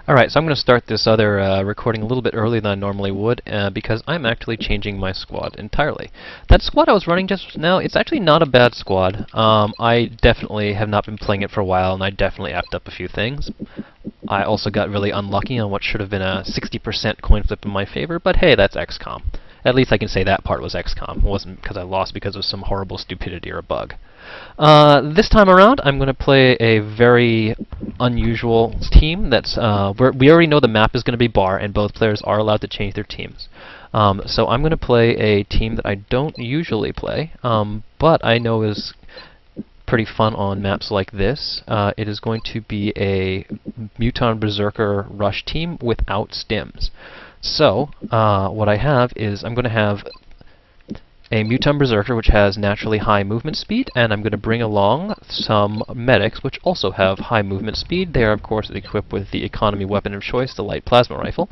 Alright, so I'm going to start this other recording a little bit earlier than I normally would, because I'm actually changing my squad entirely. That squad I was running just now, it's actually not a bad squad. I definitely have not been playing it for a while, and I definitely effed up a few things. I also got really unlucky on what should have been a 60% coin flip in my favor, but hey, that's XCOM. At least I can say that part was XCOM. It wasn't because I lost because of some horrible stupidity or a bug. This time around, I'm going to play a very unusual team that's, we already know the map is going to be bar, and both players are allowed to change their teams. So I'm going to play a team that I don't usually play, but I know is pretty fun on maps like this. It is going to be a Muton Berserker Rush team without stims. So, what I have is I'm going to have a Muton Berserker which has naturally high movement speed, and I'm going to bring along some medics which also have high movement speed. They are, of course, equipped with the economy weapon of choice, the light plasma rifle,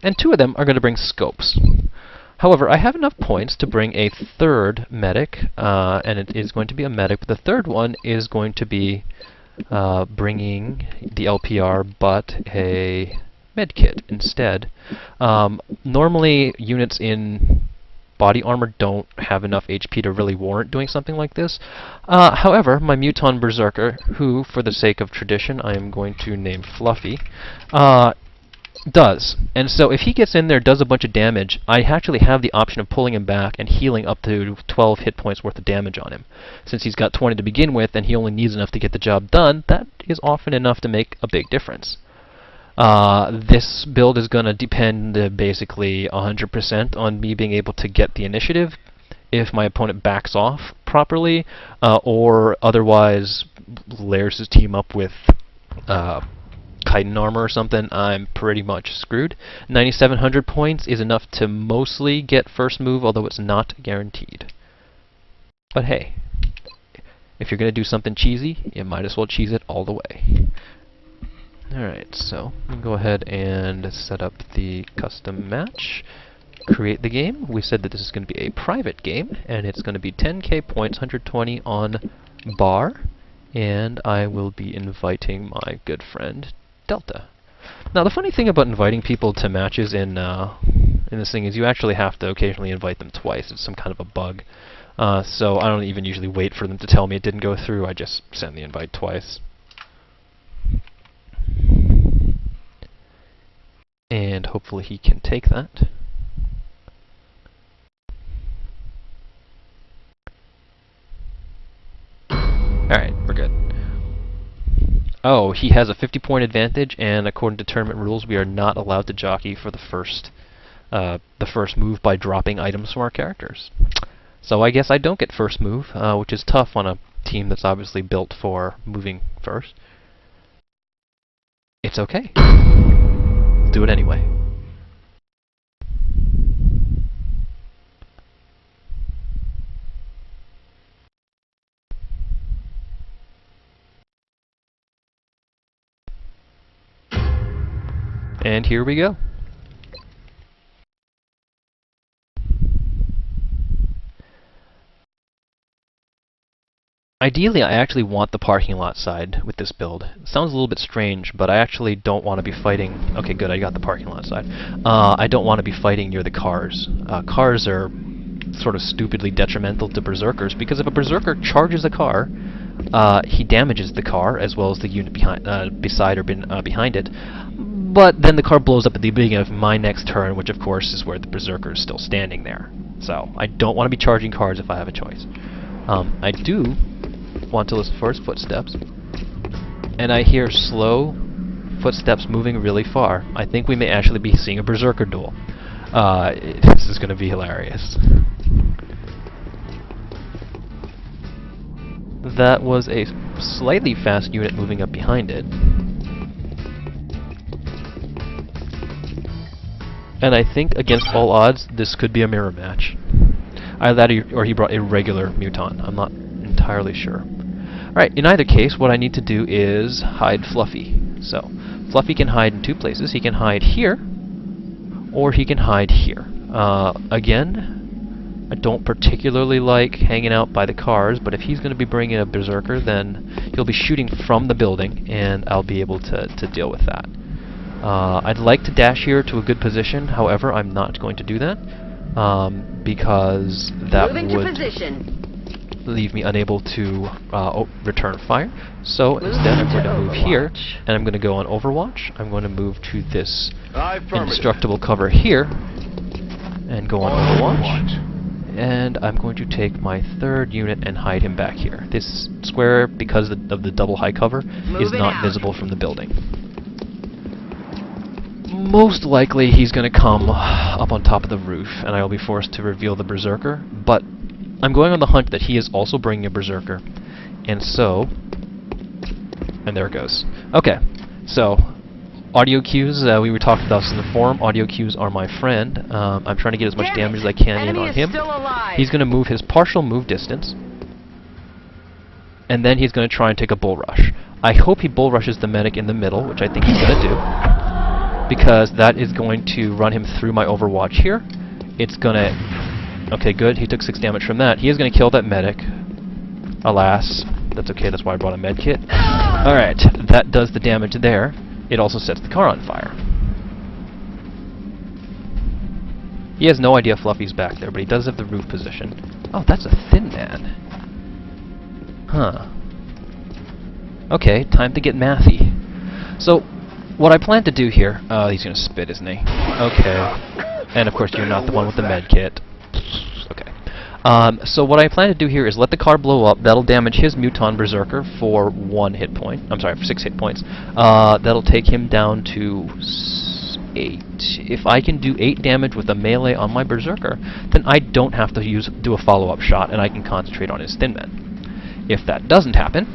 and two of them are going to bring scopes. However, I have enough points to bring a third medic, and it is going to be a medic, but the third one is going to be bringing the LPR but a medkit instead. Normally, units in body armor don't have enough HP to really warrant doing something like this. However, my Muton Berserker, who, for the sake of tradition, I am going to name Fluffy, does. And so if he gets in there, does a bunch of damage, I actually have the option of pulling him back and healing up to 12 hit points worth of damage on him. Since he's got 20 to begin with and he only needs enough to get the job done, that is often enough to make a big difference. This build is going to depend basically 100% on me being able to get the initiative if my opponent backs off properly, or otherwise layers his team up with chitin armor or something. I'm pretty much screwed. 9,700 points is enough to mostly get first move, although it's not guaranteed. But hey, if you're going to do something cheesy, you might as well cheese it all the way. Alright, so we can go ahead and set up the custom match, create the game. We said that this is going to be a private game, and it's going to be 10k points, 120 on bar, and I will be inviting my good friend Delta. Now, the funny thing about inviting people to matches in this thing is you actually have to occasionally invite them twice. It's some kind of a bug. So I don't even usually wait for them to tell me it didn't go through. I just send the invite twice. And hopefully he can take that. Alright, we're good. Oh, he has a 50-point advantage, and according to tournament rules, we are not allowed to jockey for the first move by dropping items from our characters. So I guess I don't get first move, which is tough on a team that's obviously built for moving first. It's okay. Do it anyway. And here we go. Ideally, I actually want the parking lot side with this build. It sounds a little bit strange, but I actually don't want to be fighting... Okay, good, I got the parking lot side. I don't want to be fighting near the cars. Cars are sort of stupidly detrimental to berserkers, because if a berserker charges a car, he damages the car, as well as the unit beside or behind it. But then the car blows up at the beginning of my next turn, which of course is where the berserker is still standing there. So, I don't want to be charging cars if I have a choice. I do want to listen for his footsteps, and I hear slow footsteps moving really far. I think we may actually be seeing a berserker duel. This is going to be hilarious. That was a slightly fast unit moving up behind it. And I think, against all odds, this could be a mirror match. Either that or he brought a regular Muton. I'm not entirely sure. Alright, in either case, what I need to do is hide Fluffy. So, Fluffy can hide in two places. He can hide here, or he can hide here. Again, I don't particularly like hanging out by the cars, but if he's going to be bringing a berserker, then he'll be shooting from the building, and I'll be able to deal with that. I'd like to dash here to a good position, however, I'm not going to do that, because that would leave me unable to return fire. So instead I'm going to move here, and I'm going to go on Overwatch. I'm going to move to this indestructible cover here, and go on Overwatch. And I'm going to take my 3rd unit and hide him back here. This square, because of the double high cover, is not visible from the building. Most likely he's going to come up on top of the roof, and I will be forced to reveal the Berserker, but I'm going on the hunt that he is also bringing a Berserker, and so... and there it goes. Okay, so, audio cues, we were talking about this in the forum. Audio cues are my friend. I'm trying to get as much damage as I can in on him. He's going to move his partial move distance, and then he's going to try and take a bull rush. I hope he bull rushes the medic in the middle, which I think he's going to do, because that is going to run him through my Overwatch here. It's going to... okay, good. He took 6 damage from that. He is going to kill that medic. Alas. That's okay, that's why I brought a med kit. Alright, that does the damage there. It also sets the car on fire. He has no idea Fluffy's back there, but he does have the roof position. Oh, that's a thin man. Huh. Okay, time to get mathy. So, what I plan to do here... oh, he's gonna spit, isn't he? Okay. And of course you're not the one with the med kit. Okay. So what I plan to do here is let the car blow up. That'll damage his Muton Berserker for 1 hit point. I'm sorry, for 6 hit points. That'll take him down to 8. If I can do 8 damage with a melee on my Berserker, then I don't have to do a follow-up shot, and I can concentrate on his thin men. If that doesn't happen,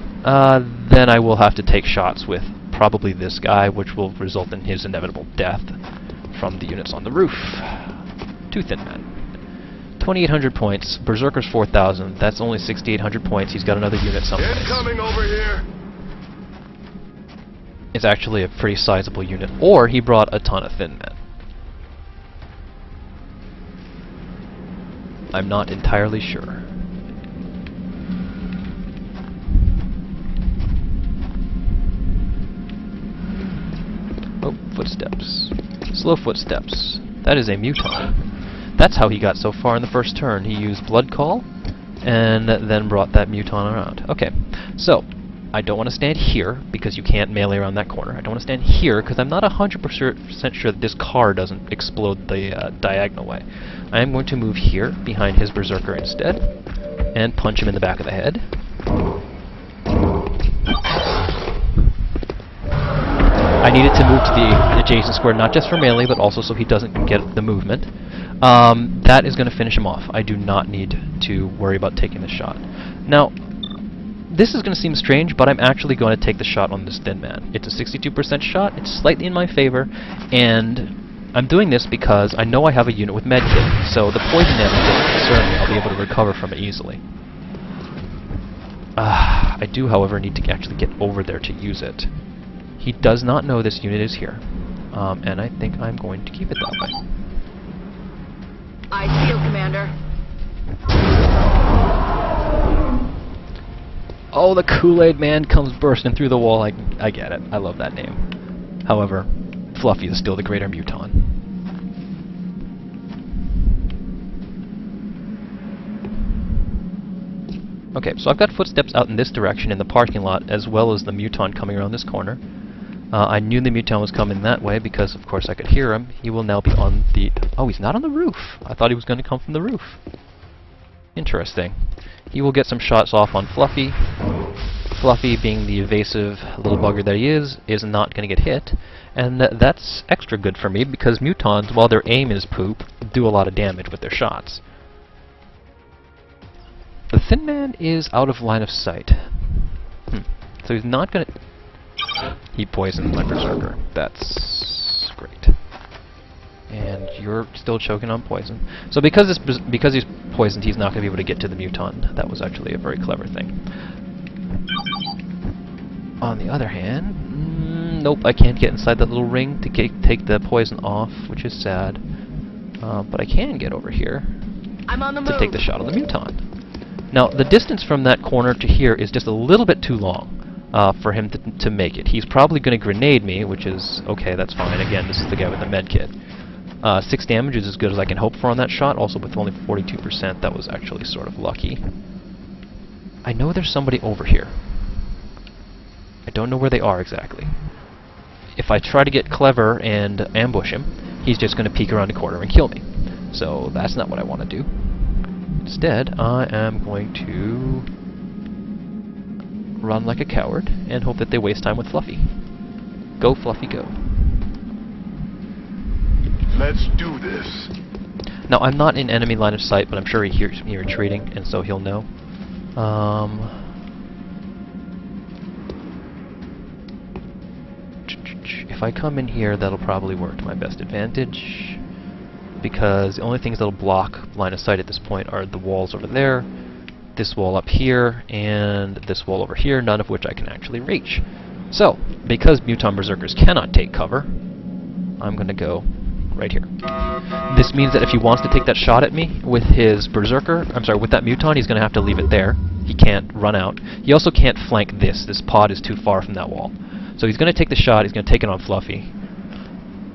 then I will have to take shots with probably this guy, which will result in his inevitable death from the units on the roof. 2 thin men. 2,800 points. Berserker's 4,000. That's only 6,800 points. He's got another unit someplace. Incoming over here. It's actually a pretty sizable unit. Or he brought a ton of thin men. I'm not entirely sure. Oh, footsteps. Slow footsteps. That is a Muton. That's how he got so far in the first turn. He used Blood Call, and then brought that Muton around. Okay, so, I don't want to stand here, because you can't melee around that corner. I don't want to stand here, because I'm not 100% sure that this car doesn't explode the diagonal way. I am going to move here, behind his Berserker instead, and punch him in the back of the head. I needed to move to the adjacent square, not just for melee, but also so he doesn't get the movement. That is going to finish him off. I do not need to worry about taking the shot. Now, this is going to seem strange, but I'm actually going to take the shot on this thin man. It's a 62% shot, it's slightly in my favor, and I'm doing this because I know I have a unit with medkit, so the poison damage doesn't concern me. I'll be able to recover from it easily. I do, however, need to actually get over there to use it. He does not know this unit is here, and I think I'm going to keep it that way. I see you, Commander. Oh, the Kool-Aid Man comes bursting through the wall. I get it. I love that name. However, Fluffy is still the greater Muton. Okay, so I've got footsteps out in this direction in the parking lot, as well as the Muton coming around this corner. I knew the Muton was coming that way because, of course, I could hear him. He will now be on the... oh, he's not on the roof. I thought he was going to come from the roof. Interesting. He will get some shots off on Fluffy. Fluffy, being the evasive little bugger that he is not going to get hit. And that's extra good for me because Mutons, while their aim is poop, do a lot of damage with their shots. The Thin Man is out of line of sight. So he's not going to... he poisoned my Berserker. That's great. And you're still choking on poison. So because he's poisoned, he's not going to be able to get to the Muton. That was actually a very clever thing. On the other hand, nope, I can't get inside that little ring to take the poison off, which is sad. But I can get over here to take the shot on the Muton. Now, the distance from that corner to here is just a little bit too long. for him to make it. He's probably going to grenade me, which is okay, that's fine. Again, this is the guy with the med kit. 6 damage is as good as I can hope for on that shot, also with only 42%, that was actually sort of lucky. I know there's somebody over here. I don't know where they are exactly. If I try to get clever and ambush him, he's just going to peek around the corner and kill me. So that's not what I want to do. Instead, I am going to run like a coward and hope that they waste time with Fluffy. Go, Fluffy, go. Let's do this. Now, I'm not in enemy line of sight, but I'm sure he hears me retreating, and so he'll know. If I come in here, that'll probably work to my best advantage, because the only things that'll block line of sight at this point are the walls over there, this wall up here, and this wall over here, none of which I can actually reach. So, because Muton Berserkers cannot take cover, I'm going to go right here. This means that if he wants to take that shot at me with his Berserker, with that Muton, he's going to have to leave it there. He can't run out. He also can't flank this. This pod is too far from that wall. So he's going to take the shot, he's going to take it on Fluffy.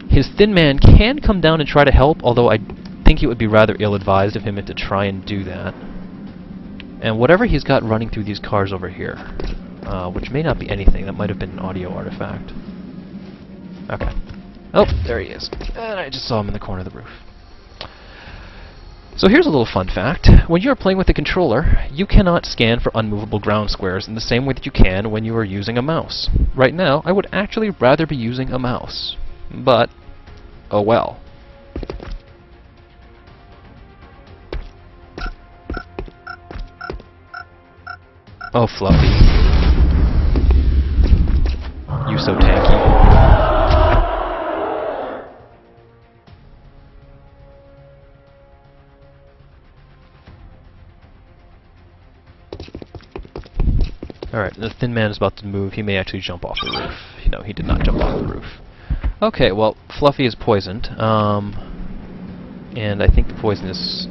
His Thin Man can come down and try to help, although I think it would be rather ill-advised of him to try and do that. And whatever he's got running through these cars over here, which may not be anything, that might have been an audio artifact. Okay. Oh, there he is. And I just saw him in the corner of the roof. So here's a little fun fact. When you are playing with a controller, you cannot scan for unmovable ground squares in the same way that you can when you are using a mouse. Right now, I would actually rather be using a mouse. But, oh well. Oh, Fluffy. You so tanky. Alright, the Thin Man is about to move. He may actually jump off the roof. No, he did not jump off the roof. Okay, well, Fluffy is poisoned. And I think the poison is...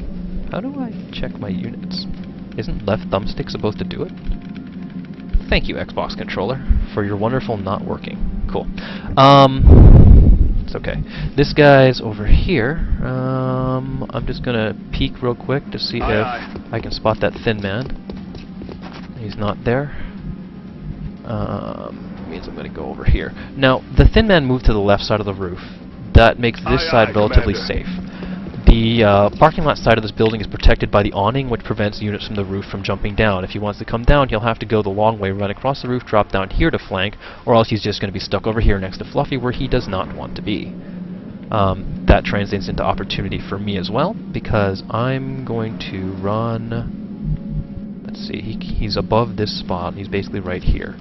How do I check my units? Isn't left thumbstick supposed to do it? Thank you, Xbox controller, for your wonderful not working. Cool. It's okay. This guy's over here. I'm just gonna peek real quick to see if I can spot that Thin Man. He's not there. Means I'm gonna go over here. Now, the Thin Man moved to the left side of the roof. That makes this side relatively safe. The parking lot side of this building is protected by the awning, which prevents units from the roof from jumping down. If he wants to come down, he'll have to go the long way, run across the roof, drop down here to flank, or else he's just going to be stuck over here next to Fluffy, where he does not want to be. That translates into opportunity for me as well, because I'm going to run... Let's see, he's above this spot, he's basically right here.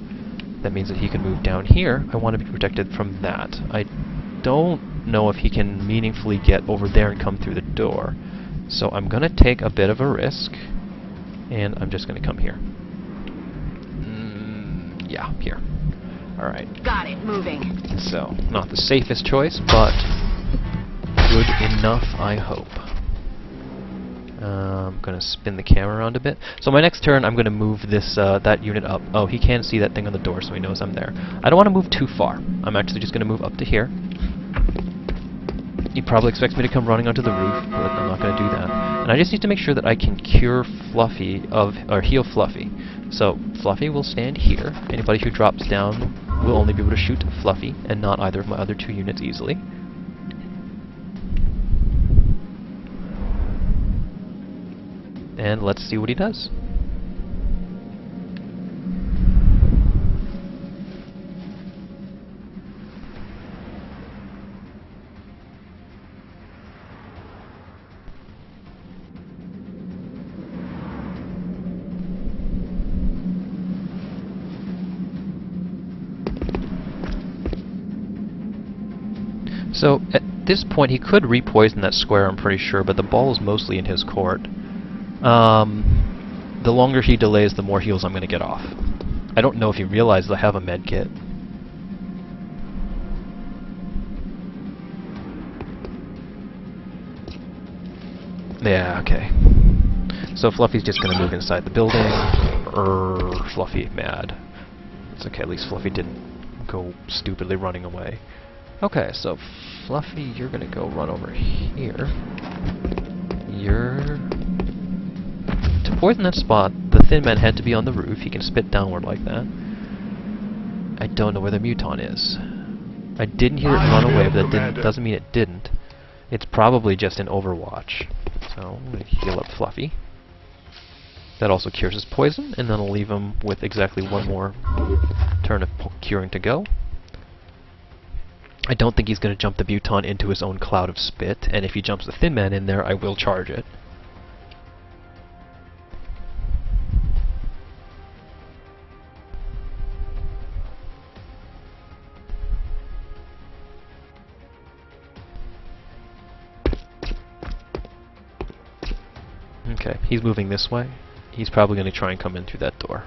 That means that he can move down here. I want to be protected from that. I don't know if he can meaningfully get over there and come through the door. So I'm going to take a bit of a risk, and I'm just going to come here. Yeah, here. Alright. Got it, moving. So, not the safest choice, but good enough, I hope. I'm going to spin the camera around a bit. So my next turn, I'm going to move this that unit up. Oh, he can see that thing on the door, so he knows I'm there. I don't want to move too far. I'm actually just going to move up to here. He probably expects me to come running onto the roof, but I'm not going to do that. And I just need to make sure that I can cure Fluffy or heal Fluffy. So Fluffy will stand here. Anybody who drops down will only be able to shoot Fluffy, and not either of my other two units easily. And let's see what he does. So, at this point, he could re-poison that square, I'm pretty sure, but the ball is mostly in his court. The longer he delays, the more heals I'm going to get off. I don't know if he realizes I have a med kit. Yeah, okay. So Fluffy's just going to move inside the building. Fluffy, mad. It's okay, at least Fluffy didn't go stupidly running away. Okay, so Fluffy, you're gonna go run over here. To poison that spot, the Thin Man had to be on the roof. He can spit downward like that. I don't know where the Muton is. I didn't hear it run away, but that doesn't mean it didn't. It's probably just an Overwatch. So, I'm gonna heal up Fluffy. That also cures his poison, and then I'll leave him with exactly one more turn of curing to go. I don't think he's going to jump the Muton into his own cloud of spit, and if he jumps the Thin Man in there, I will charge it. Okay, he's moving this way. He's probably going to try and come in through that door.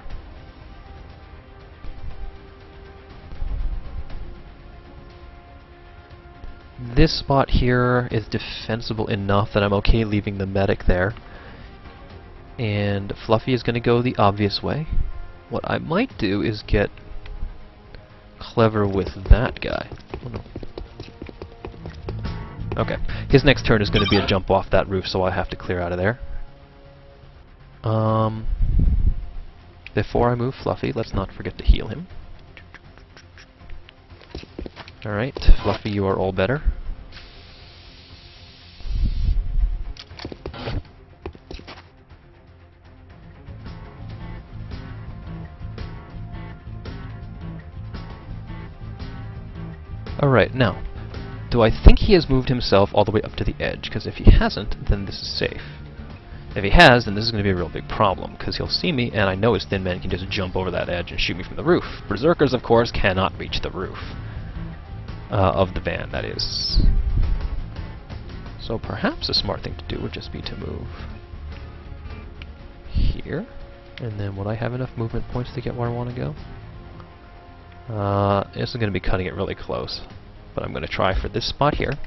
This spot here is defensible enough that I'm okay leaving the medic there. And Fluffy is going to go the obvious way. What I might do is get clever with that guy. Oh, no. Okay, his next turn is going to be a jump off that roof, so I have to clear out of there. Before I move Fluffy, let's not forget to heal him. Alright, Fluffy, you are all better. Alright, now, do I think he has moved himself all the way up to the edge? Because if he hasn't, then this is safe. If he has, then this is going to be a real big problem, because he'll see me, and I know his Thin Man can just jump over that edge and shoot me from the roof. Berserkers, of course, cannot reach the roof. Of the van, that is. So perhaps a smart thing to do would just be to move here, and then would I have enough movement points to get where I want to go? This is going to be cutting it really close, but I'm going to try for this spot here.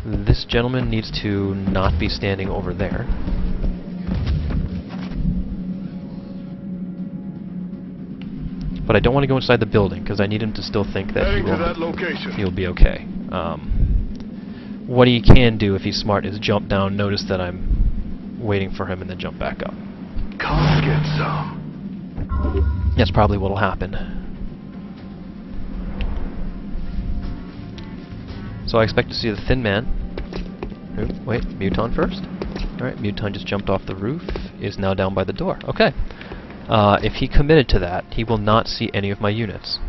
This gentleman needs to not be standing over there. But I don't want to go inside the building, because I need him to still think that he'll be okay. What he can do, if he's smart, is jump down, notice that I'm waiting for him, and then jump back up. Come get some. That's probably what'll happen. So I expect to see the Thin Man. Ooh, wait, Muton first. Alright, Muton just jumped off the roof, is now down by the door. Okay. If he committed to that, he will not see any of my units.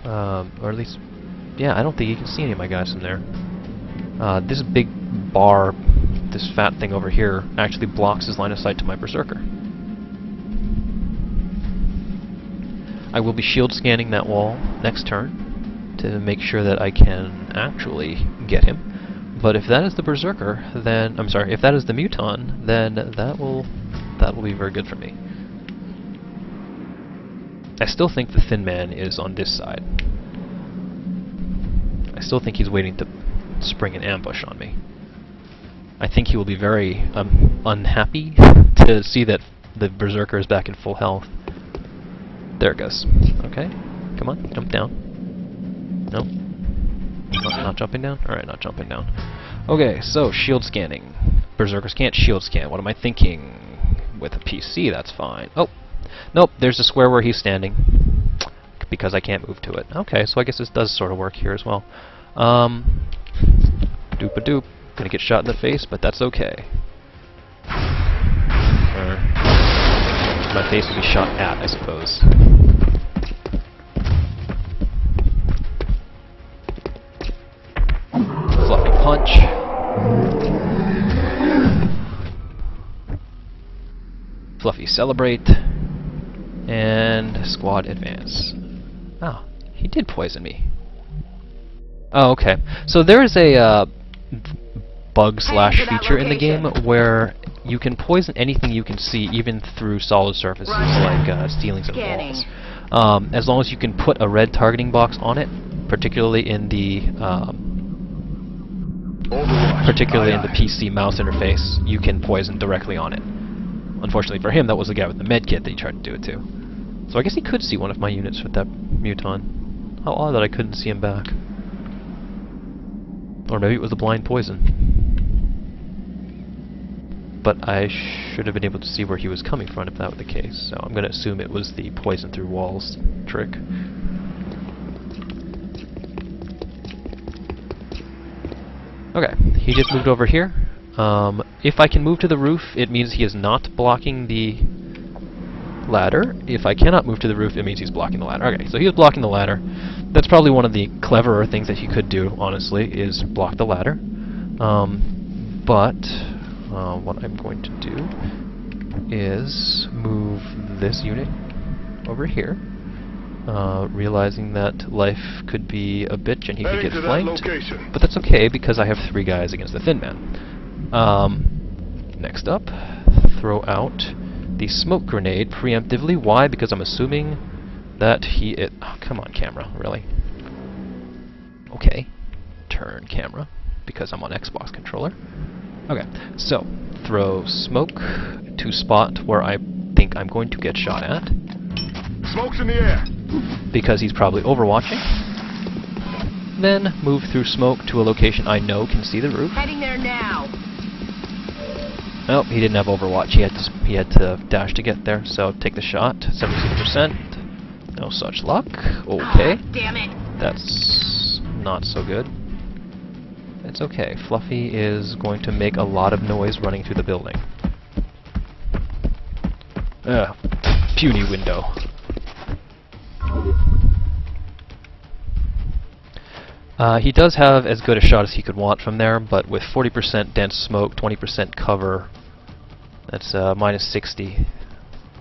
Or at least, yeah, I don't think he can see any of my guys from there. This big bar, this fat thing over here, actually blocks his line of sight to my Berserker. I will be shield scanning that wall next turn to make sure that I can actually get him. But if that is the Berserker, then I'm sorry, if that is the Muton, then that will be very good for me. I still think the Thin Man is on this side. I still think he's waiting to spring an ambush on me. I think he will be very unhappy to see that the Berserker is back in full health. There it goes. Okay, come on, jump down. Nope. Not jumping down? Alright, not jumping down. Okay, so shield scanning. Berserkers can't shield scan. What am I thinking? With a PC, that's fine. Oh! Nope, there's a square where he's standing. Because I can't move to it. Okay, so I guess this does sort of work here as well. Doop-a-doop. Gonna get shot in the face, but that's okay. My face will be shot at, I suppose. Fluffy punch. Fluffy celebrate. And squad advance. Oh, he did poison me. Oh, okay. So there is a bug/feature in the game where you can poison anything you can see, even through solid surfaces like ceilings and walls. As long as you can put a red targeting box on it, particularly in the PC mouse interface, you can poison directly on it. Unfortunately for him, that was the guy with the med kit that he tried to do it to. So I guess he could see one of my units with that muton. How odd that I couldn't see him back. Or maybe it was the blind poison. But I should have been able to see where he was coming from if that were the case. So I'm going to assume it was the poison through walls trick. Okay, he just moved over here. If I can move to the roof, it means he is not blocking the ladder. If I cannot move to the roof, it means he's blocking the ladder. Okay, so he was blocking the ladder. That's probably one of the cleverer things that he could do, honestly, is block the ladder. What I'm going to do is move this unit over here, realizing that life could be a bitch and he could get flanked. But that's okay, because I have 3 guys against the thin man. Next up, throw out the smoke grenade preemptively. Why? Because I'm assuming that oh, come on, camera, really? Okay, turn camera, because I'm on Xbox controller. Okay, so throw smoke to spot where I think I'm going to get shot at. Smoke's in the air. Because he's probably overwatching. Then move through smoke to a location I know can see the roof. Heading there now. Nope, he didn't have overwatch. He had to dash to get there. So take the shot. 76%. No such luck. Okay. Ah, damn it. That's not so good. It's okay. Fluffy is going to make a lot of noise running through the building. Puny window. He does have as good a shot as he could want from there, but with 40% dense smoke, 20% cover, that's minus 60.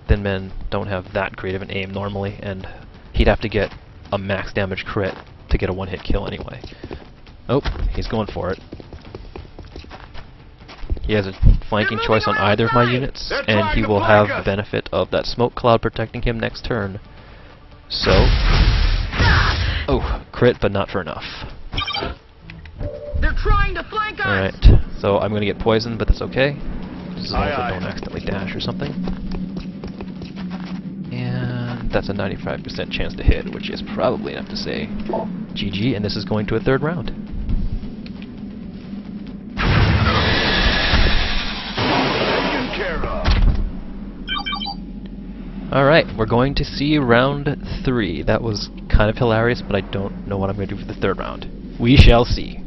Thin men don't have that great of an aim normally, and he'd have to get a max damage crit to get a one-hit kill anyway. Oh, he's going for it. He has a flanking choice on either of my units, and he will have the benefit of that smoke cloud protecting him next turn. So, oh, crit, but not for enough. They're trying to flank us. Alright, so I'm going to get poisoned, but that's okay. As long as I don't accidentally dash or something. And that's a 95% chance to hit, which is probably enough to say GG, and this is going to a 3rd round. Alright, we're going to see round 3. That was kind of hilarious, but I don't know what I'm going to do for the 3rd round. We shall see.